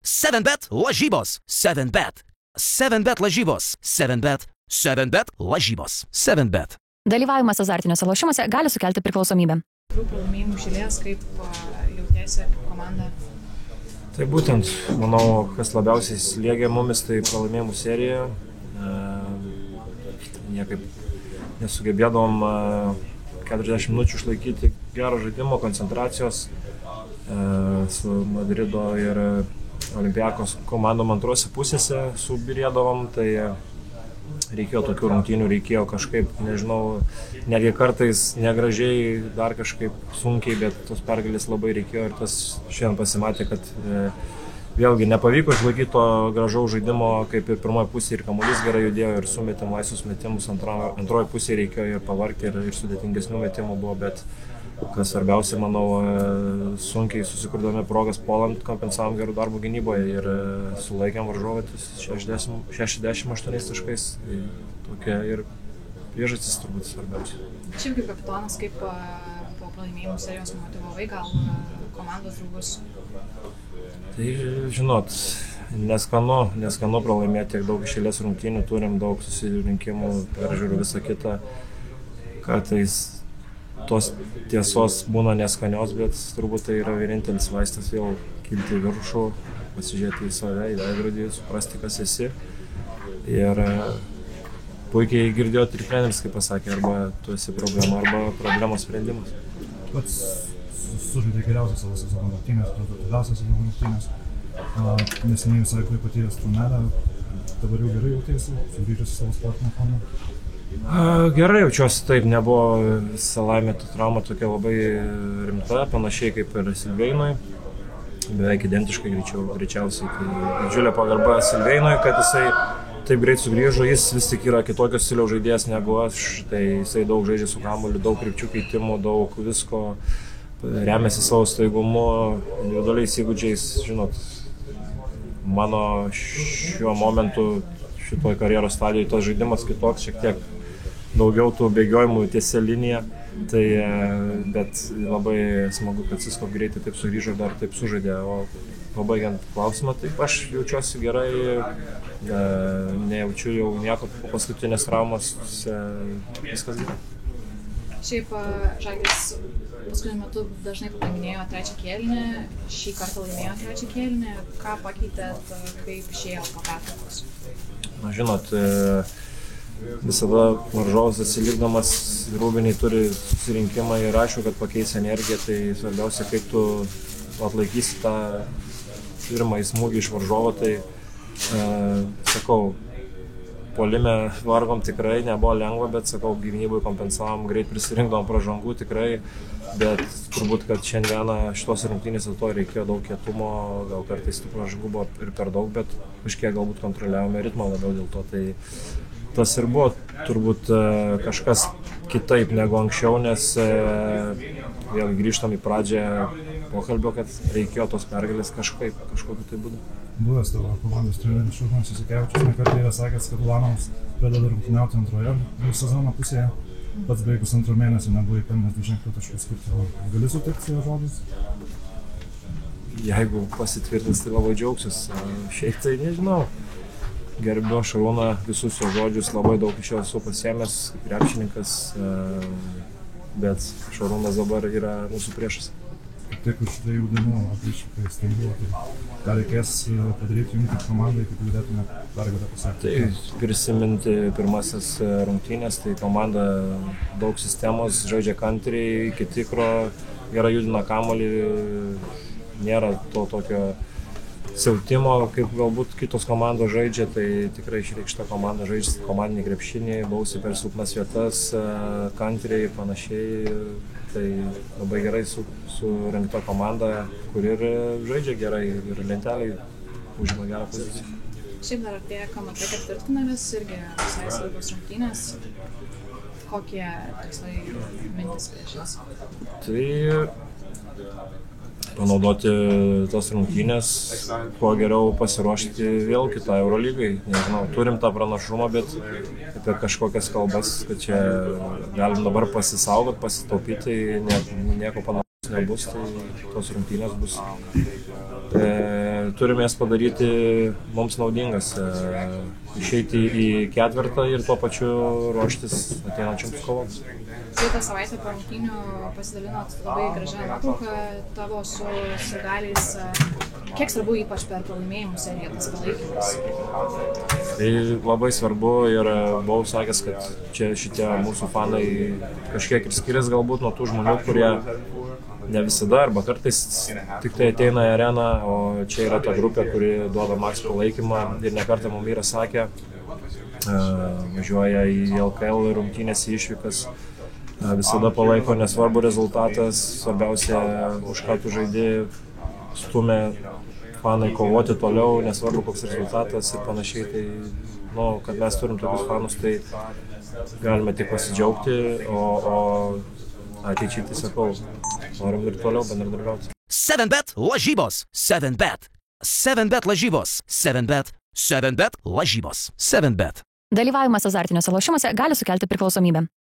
7bet lažybos. 7bet. 7bet lažybos. 7bet. 7bet lažybos. 7bet. Dalyvavimas azartiniuose lošimuose gali sukelti priklausomybę. Pralaimėjimų šilės, kaip jautiesi komanda? Tai būtent, manau, kas labiausiai slėgė mumis, tai pralaimėjimų serija. Niekaip nesugebėdavom 40 minučių išlaikyti gero žaidimo, koncentracijos su Madrido ir Olimpiakos komandom antrose pusėse subirėdavom, tai reikėjo tokių rungtynių, reikėjo kažkaip, nežinau, netgi kartais negražiai, dar kažkaip sunkiai, bet tos pergalės labai reikėjo ir tas šiandien pasimatė, kad vėlgi nepavyko išlaikyti to gražaus žaidimo, kaip ir pirmoje pusėje ir kamuolys gerai judėjo ir sumetėm laisvus metimus, antroje pusėje reikėjo ir pavargti ir sudėtingesnių metimų buvo, bet kas svarbiausia, manau, sunkiai susikurdami progas puolant, kompensavom gerų darbų gynyboje ir sulaikėm varžovą 68 taškais. Tai tokia ir priežastis turbūt svarbiausia. Šiaip kaip kapitonas, kaip po pralaimėjimų serijos motyvavai gal komandos draugus? Tai žinot, neskanu pralaimėti tiek daug iš eilės rungtynių, turim daug susirinkimų, peržiūrų visą kitą. Kartais tos tiesos būna neskanios, bet turbūt tai yra vienintelis vaistas vėl kilti į viršų, pasižiūrėti į save, į veidrodį, suprasti, kas esi. Ir puikiai girdėjot ir treneris, kaip pasakė, arba tu esi problema, arba problemos sprendimas. Pats sužaidė geriausias savo sezono rungtynės, rezultatyviausias sezono rungtynės. Neseniai visai patyręs traumelę, dabar jau gerai jautėsi, sugrįžęs į savo sportinę formą. Gerai jaučiuosi, taip, nebuvo visą laimę trauma tokia labai rimta, panašiai kaip ir Silveinui, beveik identiškai greičiausiai. Tai didžiulė pagarba Silveinui, kad jisai taip greit sugrįžo, jis vis tik yra kitokio stiliaus žaidėjas negu aš, tai jisai daug žaidžia su kamuoliu, daug krypčių keitimų, daug visko, remiasi savo staigumu, individualiais įgūdžiais, žinot, mano šiuo momentu šitoj karjeros stadijoje tas žaidimas kitoks, šiek tiek daugiau tų bėgiojimų tiesia linija, tai bet labai smagu, kad Sisko greitai taip sugrįžo ir dar taip sužaidė, o pabaigiant klausimą, taip aš jaučiuosi gerai, nejaučiu jau nieko po paskutinės traumos, viskas gerai. Šiaip Žalgiris paskutiniu metu dažnai paminėjo trečią kėlinį, šį kartą laimėjo trečią kėlinį, ką pakeitėt, kaip išėjo po pertraukos? Na, žinot, visada varžovas atsilikdamas rūbiniai turi susirinkimą ir aišku, kad pakeis energiją, tai svarbiausia, kaip tu atlaikysi tą pirmąjį smūgį iš varžovo, tai sakau, puolime vargom tikrai, nebuvo lengva, bet sakau, gynybai kompensavom, greit prisirinkdavom pražangų tikrai, bet turbūt, kad šiandieną šitos rungtynės dėl to reikėjo daug kietumo, gal kartais tų pražangų buvo ir per daug, bet kažkiek galbūt kontroliavome ritmą labiau dėl to, tai tas ir buvo turbūt kažkas kitaip negu anksčiau, nes vėl grįžtam į pradžią pokalbio, kad reikėjo tos pergalės kažkokiu tai būdu. Buvęs tavo komandos treneris Šarūnas Jasikevičius nekart yra sakęs, kad Ulanovas pradeda rungtyniauti antroje sezono pusėje. Pats beveik pusantro mėnesio nebuvai pelnęs 2 taškų skirtumo. Gali sutikti su jo žodžiais? Jeigu pasitvirtins, tai labai džiaugsiuos. Šiaip tai nežinau. Gerbiu Šarūną, visus jo žodžius, labai daug iš jo esu pasiėmęs kaip krepšininkas, bet Šarūnas dabar yra mūsų priešas. Tik už 2 dienų atvyksite į Stambulą, tai ką reikės padaryti jums kaip komandai, kaip galėtume pergalę pasiekti? Tai prisiminti pirmasis rungtynės, tai komanda daug sistemos, žaidžia kantriai, iki tikro, gerai judina kamuolį, nėra to tokio siautimo, kaip galbūt kitos komandos žaidžia, tai tikrai išreikšta komanda žaidžia komandinį krepšinį, bausi per silpnas vietas, kantriai ir panašiai. Tai labai gerai surinkta komanda, kur ir žaidžia gerai ir lenteliai užima gerą poziciją. Šiaip dar artėja KMT ketvirtfinalis, irgi visai svarbios rungtynės. Kokie tikslai mintis prieš jas? Tai panaudoti tas rungtynės, kuo geriau pasiruošti vėl kitai Eurolygai. Nežinau, turim tą pranašumą, bet apie kažkokias kalbas, kad čia galim dabar pasisaugot, pasitaupyti, nieko panašaus nebus, tai tos rungtynės bus turime jas padaryti mums naudingas, išeiti į ketvirtą ir tuo pačiu ruoštis ateinančiams kovoms. Praeitą savaitę po rungtynių pasidalinot labai gražią nuotrauką tavo su sirgaliais. Kiek svarbu ypač per pralaimėjimų seriją tas palaikymas? Tai labai svarbu ir buvau sakęs, kad čia šitie mūsų fanai kažkiek ir skiriasi galbūt nuo tų žmonių, kurie ne visada arba kartais tik tai ateina į areną, o čia yra ta grupė, kuri duoda maks palaikymą ir nekartą mums yra sakę, važiuoja į LKL rungtynės į išvykas, visada palaiko, nesvarbu rezultatas, svarbiausia už ką tu žaidi, stumia fanai kovoti toliau, nesvarbu koks rezultatas ir panašiai, tai kad mes turim tokius fanus, tai galime tik pasidžiaugti, o ateičiai tai sakau, norim ir toliau bendradarbiauti. 7bet lažybos, 7bet. 7bet lažybos, 7bet. 7bet lažybos, 7bet. Dalyvavimas azartiniuose lošimuose gali sukelti priklausomybę.